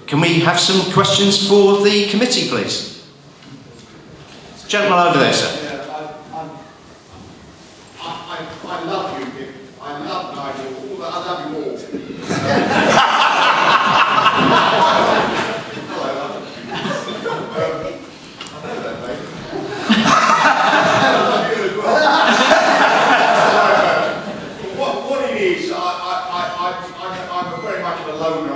Can we have some questions for the committee, please? Gentleman over there, sir. I love you, Kim. I love Nigel. I love you all. What it is, I'm very much of a loner. I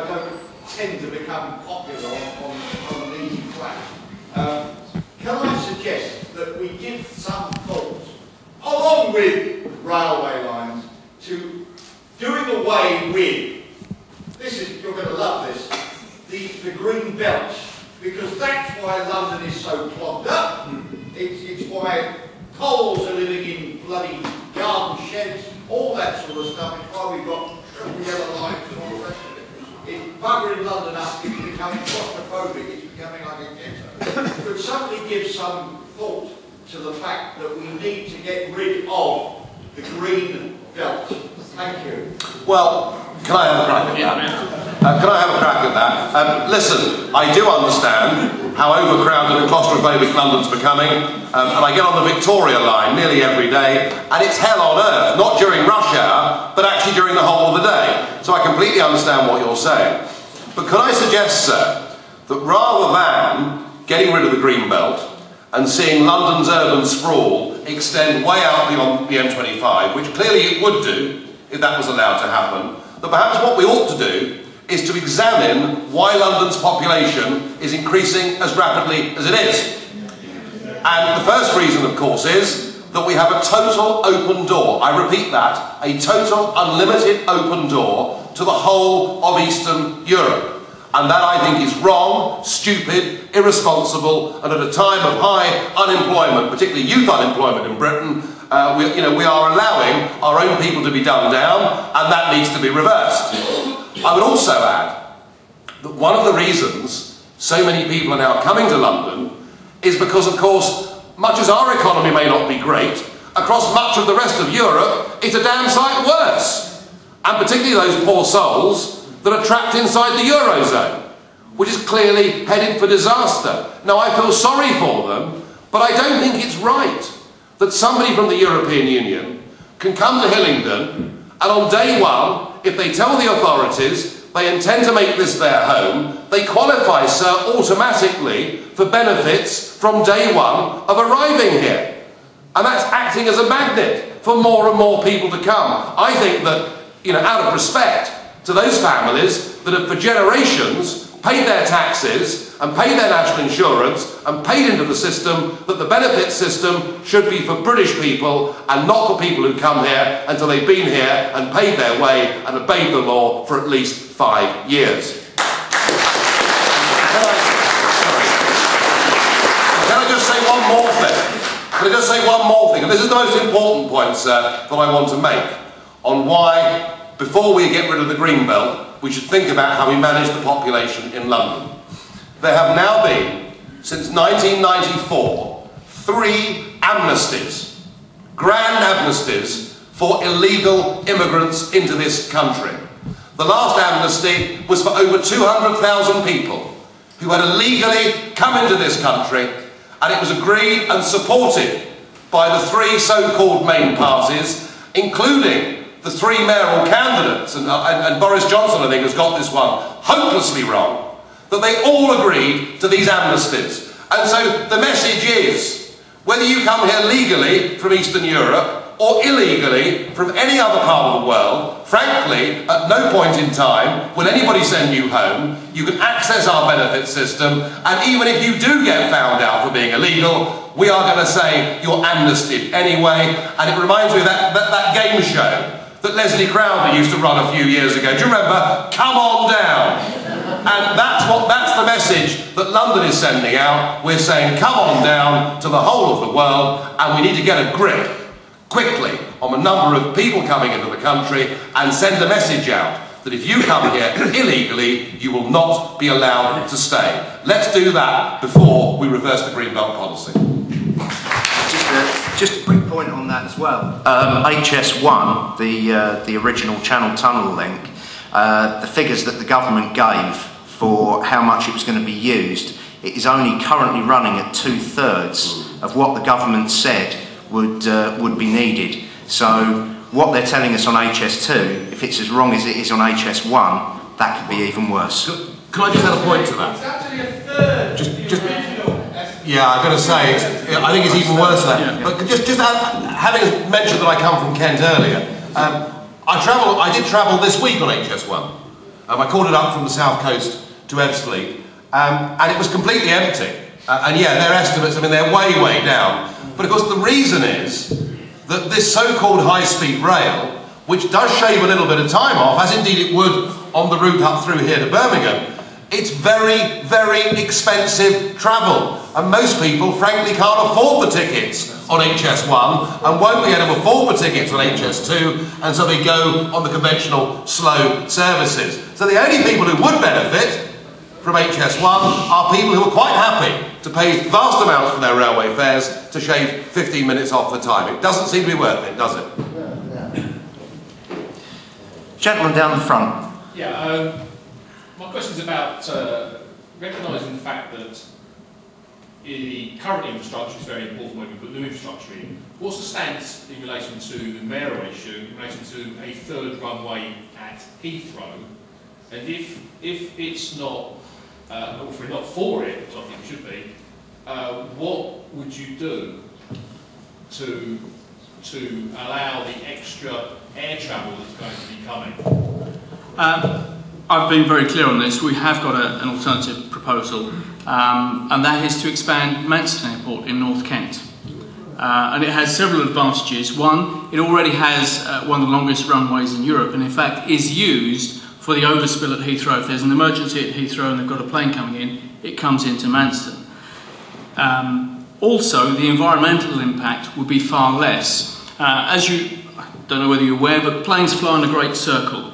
don't tend to become popular on an easy flat. Can I suggest that we give some thought, along with railway lines, to doing away with, you're going to love this, the green belt, because that's why London is so clogged up. It's why Poles are living in bloody garden sheds, all that sort of stuff. It's why we've got triple yellow lights and all the rest of it. It's buggering London up, it's becoming claustrophobic, it's becoming like a ghetto. Could somebody give some thought to the fact that we need to get rid of the green belt? Thank you. Well, can I have a crack at that? Can I have a crack at that? Listen, I do understand how overcrowded and claustrophobic London's becoming, and I get on the Victoria line nearly every day, and it's hell on earth, not during rush hour, but actually during the whole of the day. So I completely understand what you're saying. But can I suggest, sir, that rather than getting rid of the green belt and seeing London's urban sprawl extend way out beyond the M25, which clearly it would do if that was allowed to happen, that perhaps what we ought to do is to examine why London's population is increasing as rapidly as it is. And the first reason, of course, is that we have a total open door. I repeat that, a total unlimited open door to the whole of Eastern Europe. And that, I think, is wrong, stupid, irresponsible, and at a time of high unemployment, particularly youth unemployment in Britain, we are allowing our own people to be dumbed down, and that needs to be reversed. I would also add that one of the reasons so many people are now coming to London is because, of course, much as our economy may not be great, across much of the rest of Europe, it's a damn sight worse. And particularly those poor souls that are trapped inside the Eurozone, which is clearly headed for disaster. Now, I feel sorry for them, but I don't think it's right that somebody from the European Union can come to Hillingdon and on day one, if they tell the authorities they intend to make this their home, they qualify, sir, automatically for benefits from day one of arriving here. And that's acting as a magnet for more and more people to come. I think that, out of respect to those families that have for generations paid their taxes and paid their national insurance and paid into the system, that the benefit system should be for British people and not for people who come here until they've been here and paid their way and obeyed the law for at least 5 years. Can I just say one more thing? Can I just say one more thing? And this is the most important point, sir, that I want to make on why, before we get rid of the green belt, we should think about how we manage the population in London. There have now been, since 1994, 3 amnesties, grand amnesties for illegal immigrants into this country. The last amnesty was for over 200,000 people who had illegally come into this country, and it was agreed and supported by the 3 so-called main parties, including the 3 mayoral candidates, and Boris Johnson, I think, has got this one hopelessly wrong, that they all agreed to these amnesties. And so the message is, whether you come here legally from Eastern Europe or illegally from any other part of the world, frankly, at no point in time will anybody send you home. You can access our benefit system, and even if you do get found out for being illegal, we are going to say you're amnestied anyway. And it reminds me of that game show that Leslie Crowther used to run a few years ago. Do you remember? Come on down. And that's the message that London is sending out. We're saying come on down to the whole of the world, and we need to get a grip quickly on the number of people coming into the country and send a message out that if you come here illegally, you will not be allowed to stay. Let's do that before we reverse the Green Belt policy. Just a quick point on that as well. HS1, the original Channel Tunnel link, the figures that the government gave for how much it was going to be used. It is only currently running at 2/3 of what the government said would be needed. So what they're telling us on HS2, if it's as wrong as it is on HS1, that could be even worse. Can I just add a point to that? It's actually a third. Yeah, I'm going to say, I think it's even worse than that. But having mentioned that I come from Kent earlier, I did travel this week on HS1. I called it up from the south coast to Ebbsfleet, and it was completely empty. And yeah, their estimates, I mean, they're way, way down. But of course, the reason is that this so-called high-speed rail, which does shave a little bit of time off, as indeed it would on the route up through here to Birmingham, it's very, very expensive travel. And most people, frankly, can't afford the tickets on HS1 and won't be able to afford the tickets on HS2, and so they go on the conventional slow services. So the only people who would benefit from HS1 are people who are quite happy to pay vast amounts for their railway fares to shave 15 minutes off the time. It doesn't seem to be worth it, does it? Gentleman down the front. Yeah, my question is about recognising the fact that the current infrastructure is very important when we put new infrastructure in. What's the stance in relation to the mayoral issue, in relation to a third runway at Heathrow? And if it's not, or if we're not for it, which I think it should be, what would you do to allow the extra air travel that's going to be coming? I've been very clear on this. We have got an alternative proposal, and that is to expand Manston Airport in North Kent. And it has several advantages. One, it already has one of the longest runways in Europe, and in fact is used for the overspill at Heathrow. If there's an emergency at Heathrow and they've got a plane coming in, it comes into Manston. Also, the environmental impact would be far less. As you, I don't know whether you're aware, but planes fly in a great circle.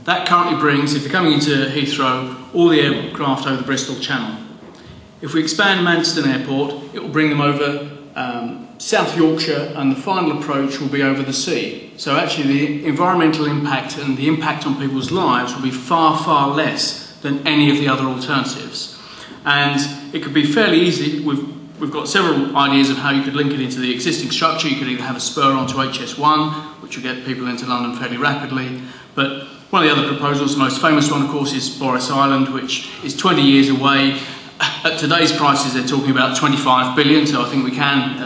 That currently brings, if you're coming into Heathrow, all the aircraft over the Bristol Channel. If we expand Manston Airport, it will bring them over South Yorkshire, and the final approach will be over the sea. So actually the environmental impact and the impact on people's lives will be far, far less than any of the other alternatives. And it could be fairly easy. We've got several ideas of how you could link it into the existing structure. You could either have a spur onto HS1, which will get people into London fairly rapidly, but one of the other proposals, the most famous one of course, is Boris Island, which is 20 years away. At today's prices they're talking about 25 billion, so I think we can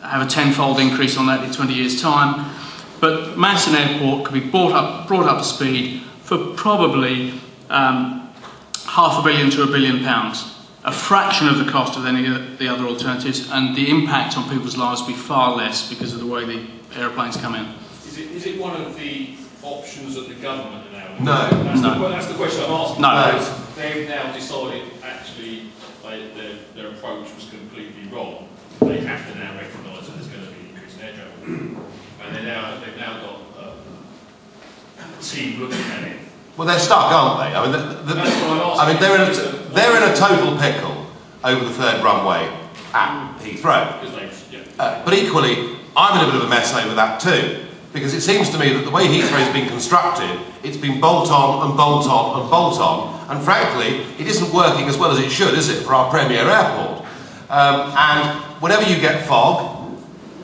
have a tenfold increase on that in 20 years' time. But Manston Airport could be brought up to speed for probably £500 million to £1 billion, a fraction of the cost of any of the other alternatives, and the impact on people's lives will be far less because of the way the aeroplanes come in. Is it one of the options that the government are now? No. That's the question I'm asking. No. They've now decided actually their approach was completely wrong. They have to now recognise that there's going to be an increase in air travel, and they've now got a team looking at it. Well, they're stuck, aren't they? I mean, they're in a total pickle over the third runway at Heathrow. But equally, I'm in a bit of a mess over that too, because it seems to me that the way Heathrow's been constructed, it's been bolt on and bolt on and bolt on, and frankly, it isn't working as well as it should, is it, for our premier airport? And whenever you get fog,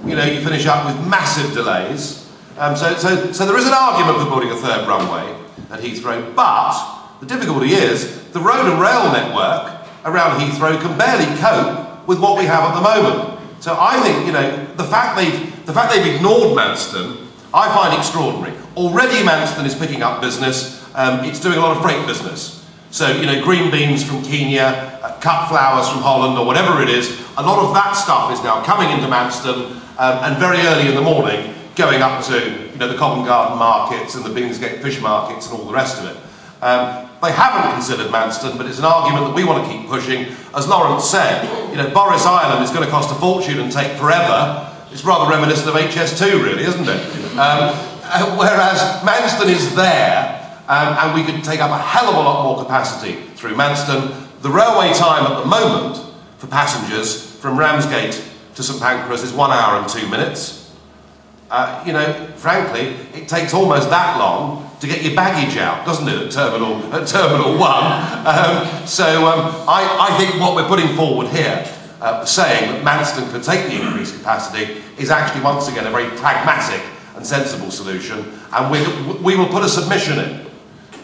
you know, you finish up with massive delays. So there is an argument for building a third runway at Heathrow, but the difficulty is the road and rail network around Heathrow can barely cope with what we have at the moment. So I think, you know, the fact they've ignored Manston, I find extraordinary. Already Manston is picking up business. It's doing a lot of freight business. So, you know, green beans from Kenya, cut flowers from Holland, or whatever it is, a lot of that stuff is now coming into Manston, and very early in the morning going up to, you know, the Covent Garden markets and the Billingsgate fish markets and all the rest of it. They haven't considered Manston, but it's an argument that we want to keep pushing. As Lawrence said, you know, Boris Island is going to cost a fortune and take forever. It's rather reminiscent of HS2, really, isn't it? Whereas Manston is there, and we could take up a hell of a lot more capacity through Manston. The railway time at the moment for passengers from Ramsgate to St Pancras is 1 hour and 2 minutes. you know, frankly, it takes almost that long to get your baggage out, doesn't it, at Terminal 1? I think what we're putting forward here, saying that Manston could take the increased capacity, is actually once again a very pragmatic and sensible solution, and we will put a submission in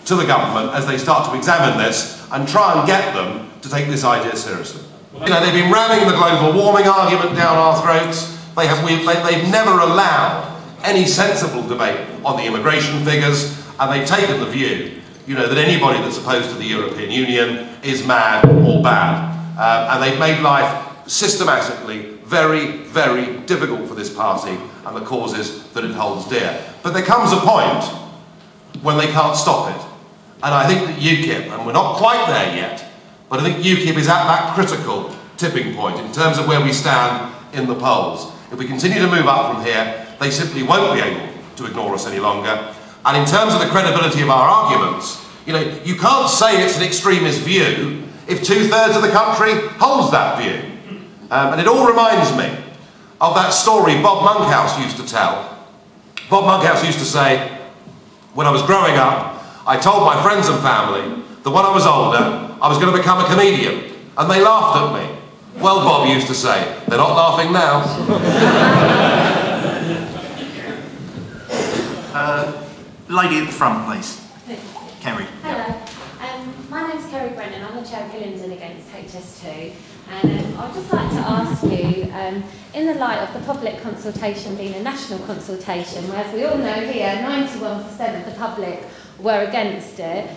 to the government as they start to examine this and try and get them to take this idea seriously. You know, they've been ramming the global warming argument down our throats. They've never allowed any sensible debate on the immigration figures, and they've taken the view, you know, that anybody that's opposed to the European Union is mad or bad. And they've made life systematically very, very difficult for this party and the causes that it holds dear. But there comes a point when they can't stop it. And I think that UKIP, and we're not quite there yet, but I think UKIP is at that critical tipping point in terms of where we stand in the polls. If we continue to move up from here, they simply won't be able to ignore us any longer. And in terms of the credibility of our arguments, you know, you can't say it's an extremist view if 2/3 of the country holds that view. And it all reminds me of that story Bob Monkhouse used to tell. Bob Monkhouse used to say, when I was growing up, I told my friends and family that when I was older, I was going to become a comedian, and they laughed at me. Well, Bob used to say, they're not laughing now. Lady at the front, please. Keri. Hello. My name's Keri Brennan. I'm the chair of Hillingdon against HS2. And I'd just like to ask you, in the light of the public consultation being a national consultation, where, as we all know here, 91% of the public were against it,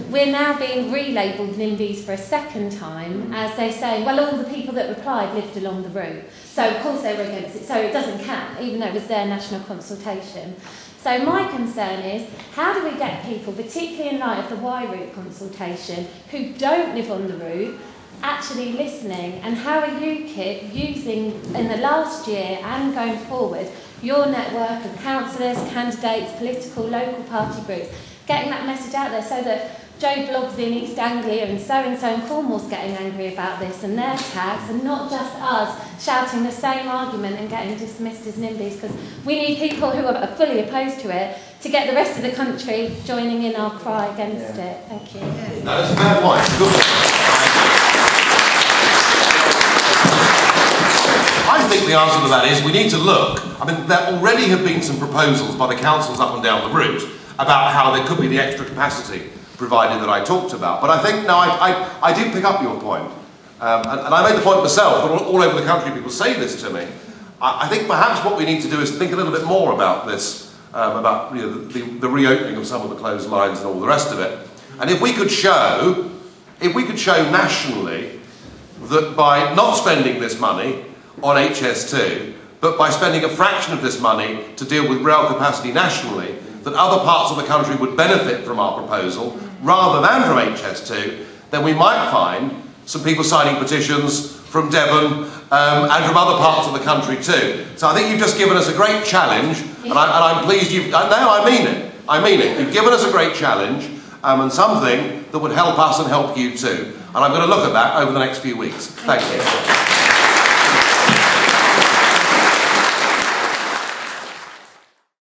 we're now being relabelled NIMBYs for a second time, as they say, well, all the people that replied lived along the route. So, of course, they were against it. So it doesn't count, even though it was their national consultation. So my concern is, how do we get people, particularly in light of the Y route consultation, who don't live on the route, actually listening, and how are UKIP using, in the last year and going forward, your network of councillors, candidates, political, local party groups, getting that message out there so that Joe Blogs in East Anglia and so in Cornwall's getting angry about this and their tax, and not just us shouting the same argument and getting dismissed as NIMBYs, because we need people who are fully opposed to it to get the rest of the country joining in our cry against it. Thank you. No, that's a fair point. Good. I think the answer to that is we need to look. I mean, there already have been some proposals by the councils up and down the route about how there could be the extra capacity provided that I talked about. But I think, no, I do pick up your point. And I made the point myself, but all over the country people say this to me. I think perhaps what we need to do is think a little bit more about this, about, you know, the reopening of some of the closed lines and all the rest of it. And if we could show nationally that by not spending this money on HS2, but by spending a fraction of this money to deal with rail capacity nationally, that other parts of the country would benefit from our proposal rather than from HS2, then we might find some people signing petitions from Devon and from other parts of the country too. So I think you've just given us a great challenge, and I'm pleased you've... No, I mean it. I mean it. You've given us a great challenge and something that would help us and help you too. And I'm going to look at that over the next few weeks. Thank you.